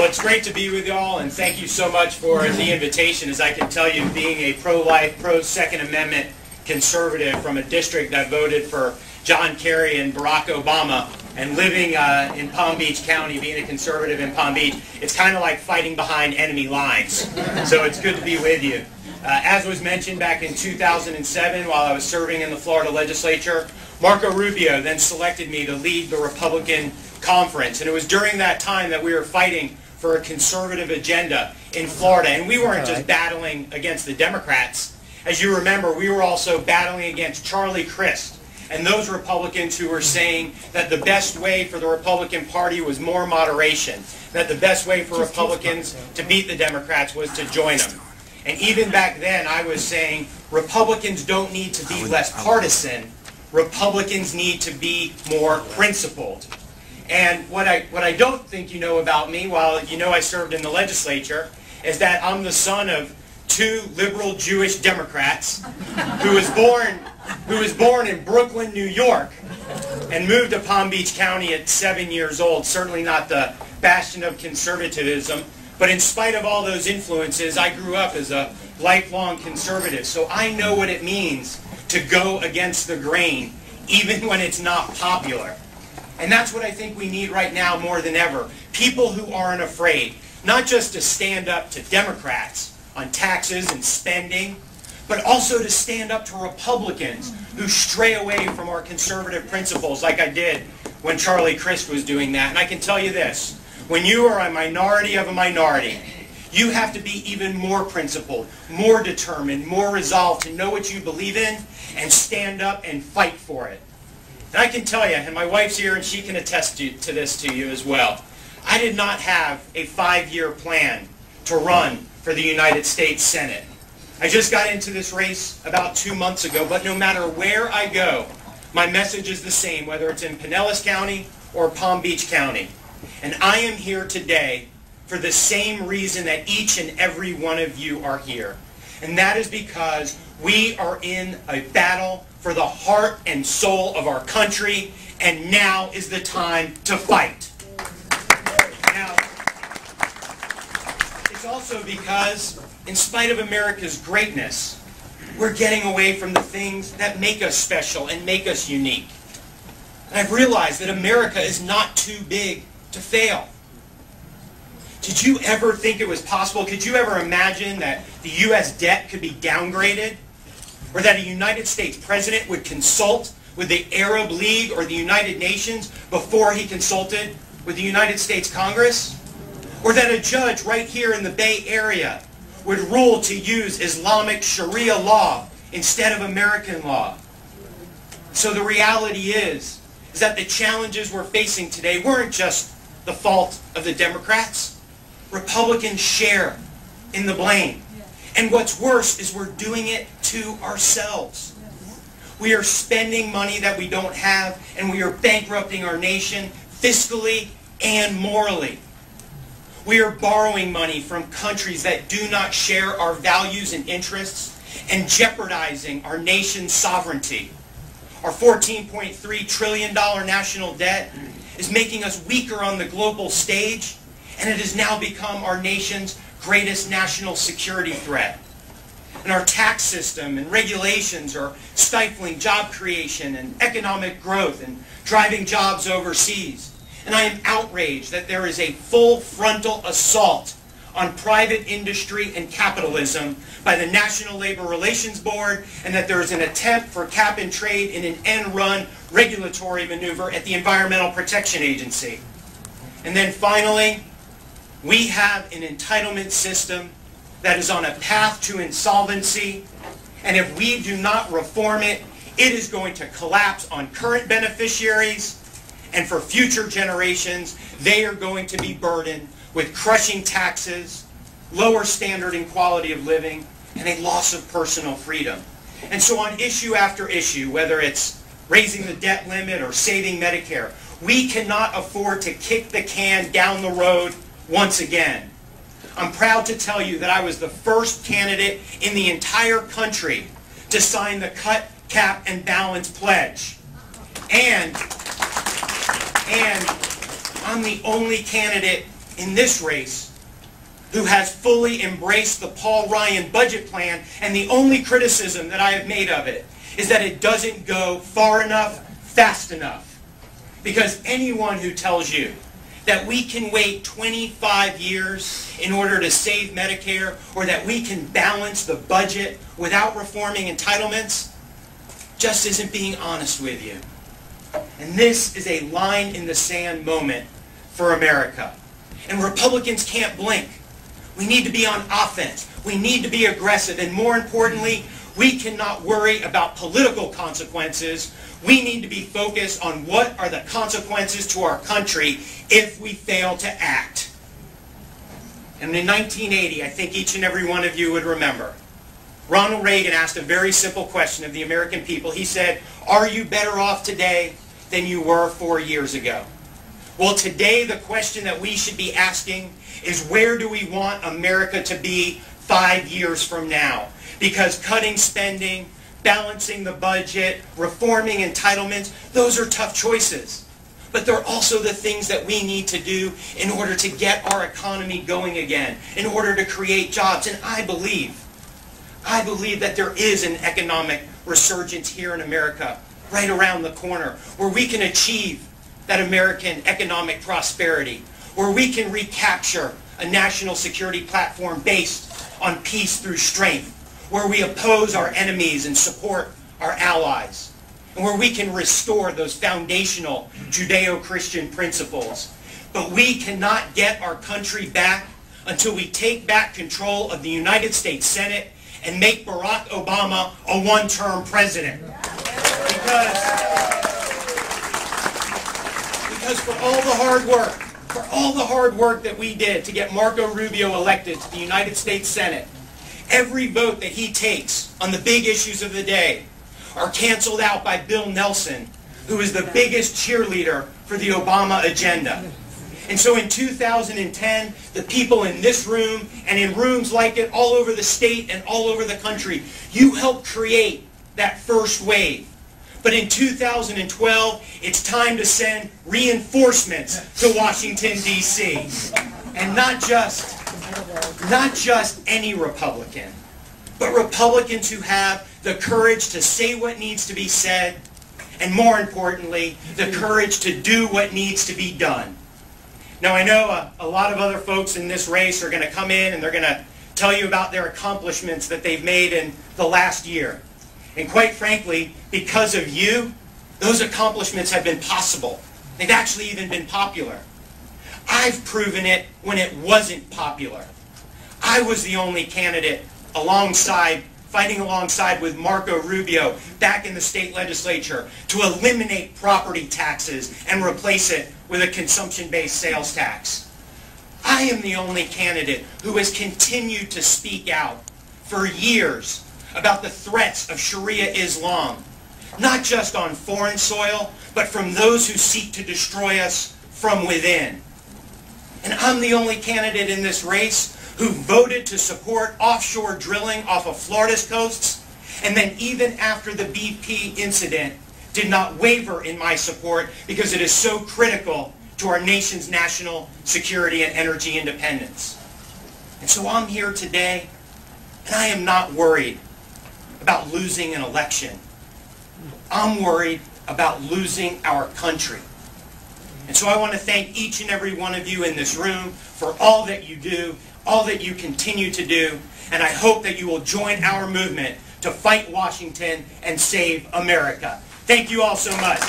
Well, it's great to be with y'all, and thank you so much for the invitation. As I can tell you, being a pro-life, pro-Second Amendment conservative from a district that voted for John Kerry and Barack Obama, and living in Palm Beach County, being a conservative in Palm Beach, it's kind of like fighting behind enemy lines. So it's good to be with you. As was mentioned back in 2007, while I was serving in the Florida legislature, Marco Rubio then selected me to lead the Republican conference. And it was during that time that we were fighting for a conservative agenda in Florida. And we weren't just battling against the Democrats. As you remember, we were also battling against Charlie Crist and those Republicans who were saying that the best way for the Republican Party was more moderation, that the best way for Republicans to beat the Democrats was to join them. And even back then, I was saying Republicans don't need to be less partisan. Republicans need to be more principled. And what I don't think you know about me, while you know I served in the legislature, is that I'm the son of two liberal Jewish Democrats who was born in Brooklyn, New York, and moved to Palm Beach County at 7 years old. Certainly not the bastion of conservatism, but in spite of all those influences, I grew up as a lifelong conservative. So I know what it means to go against the grain, even when it's not popular. And that's what I think we need right now more than ever. People who aren't afraid, not just to stand up to Democrats on taxes and spending, but also to stand up to Republicans who stray away from our conservative principles, like I did when Charlie Crist was doing that. And I can tell you this, when you are a minority of a minority, you have to be even more principled, more determined, more resolved to know what you believe in and stand up and fight for it. And I can tell you, and my wife's here and she can attest to this to you as well, I did not have a 5-year plan to run for the United States Senate. I just got into this race about 2 months ago, but no matter where I go, my message is the same, whether it's in Pinellas County or Palm Beach County. And I am here today for the same reason that each and every one of you are here. And that is because we are in a battle for the heart and soul of our country, and now is the time to fight. Now, it's also because, in spite of America's greatness, we're getting away from the things that make us special and make us unique. And I've realized that America is not too big to fail. Did you ever think it was possible? Could you ever imagine that the U.S. debt could be downgraded? Or that a United States president would consult with the Arab League or the United Nations before he consulted with the United States Congress? Or that a judge right here in the Bay Area would rule to use Islamic Sharia law instead of American law? So the reality is that the challenges we're facing today weren't just the fault of the Democrats. Republicans share in the blame. And what's worse is we're doing it to ourselves. We are spending money that we don't have, and we are bankrupting our nation fiscally and morally. We are borrowing money from countries that do not share our values and interests and jeopardizing our nation's sovereignty. Our $14.3 trillion national debt is making us weaker on the global stage, and it has now become our nation's greatest national security threat. And our tax system and regulations are stifling job creation and economic growth and driving jobs overseas. And I am outraged that there is a full frontal assault on private industry and capitalism by the National Labor Relations Board, and that there is an attempt for cap and trade in an end-run regulatory maneuver at the Environmental Protection Agency. And then finally, we have an entitlement system that is on a path to insolvency, and if we do not reform it, it is going to collapse on current beneficiaries, and for future generations, they are going to be burdened with crushing taxes, lower standard and quality of living, and a loss of personal freedom. And so on issue after issue, whether it's raising the debt limit or saving Medicare, we cannot afford to kick the can down the road once again. I'm proud to tell you that I was the first candidate in the entire country to sign the Cut, Cap, and Balance Pledge. And I'm the only candidate in this race who has fully embraced the Paul Ryan budget plan, and the only criticism that I have made of it is that it doesn't go far enough, fast enough. Because anyone who tells you that we can wait 25 years in order to save Medicare, or that we can balance the budget without reforming entitlements, just isn't being honest with you. And this is a line in the sand moment for America. And Republicans can't blink. We need to be on offense. We need to be aggressive. And more importantly, we cannot worry about political consequences. We need to be focused on what are the consequences to our country if we fail to act. And in 1980, I think each and every one of you would remember, Ronald Reagan asked a very simple question of the American people. He said, "Are you better off today than you were 4 years ago?" Well, today the question that we should be asking is, where do we want America to be 5 years from now? Because cutting spending, balancing the budget, reforming entitlements, those are tough choices. But they're also the things that we need to do in order to get our economy going again, in order to create jobs. And I believe that there is an economic resurgence here in America, right around the corner, where we can achieve that American economic prosperity, where we can recapture a national security platform based on peace through strength, where we oppose our enemies and support our allies, and where we can restore those foundational Judeo-Christian principles. But we cannot get our country back until we take back control of the United States Senate and make Barack Obama a one-term president. Because for all the hard work that we did to get Marco Rubio elected to the United States Senate, every vote that he takes on the big issues of the day are canceled out by Bill Nelson, who is the biggest cheerleader for the Obama agenda. And so in 2010, the people in this room and in rooms like it all over the state and all over the country, you helped create that first wave. But in 2012, it's time to send reinforcements to Washington, D.C. And not just any Republican, but Republicans who have the courage to say what needs to be said, and more importantly, the courage to do what needs to be done. Now, I know a lot of other folks in this race are going to come in and they're going to tell you about their accomplishments that they've made in the last year. And quite frankly, because of you, those accomplishments have been possible. They've actually even been popular. I've proven it when it wasn't popular. I was the only candidate fighting alongside with Marco Rubio back in the state legislature to eliminate property taxes and replace it with a consumption-based sales tax. I am the only candidate who has continued to speak out for years about the threats of Sharia Islam, not just on foreign soil, but from those who seek to destroy us from within. And I'm the only candidate in this race who voted to support offshore drilling off of Florida's coasts, and then even after the BP incident, did not waver in my support because it is so critical to our nation's national security and energy independence. And so I'm here today, and I am not worried about losing an election. I'm worried about losing our country. And so I want to thank each and every one of you in this room for all that you do, all that you continue to do, and I hope that you will join our movement to fight Washington and save America. Thank you all so much.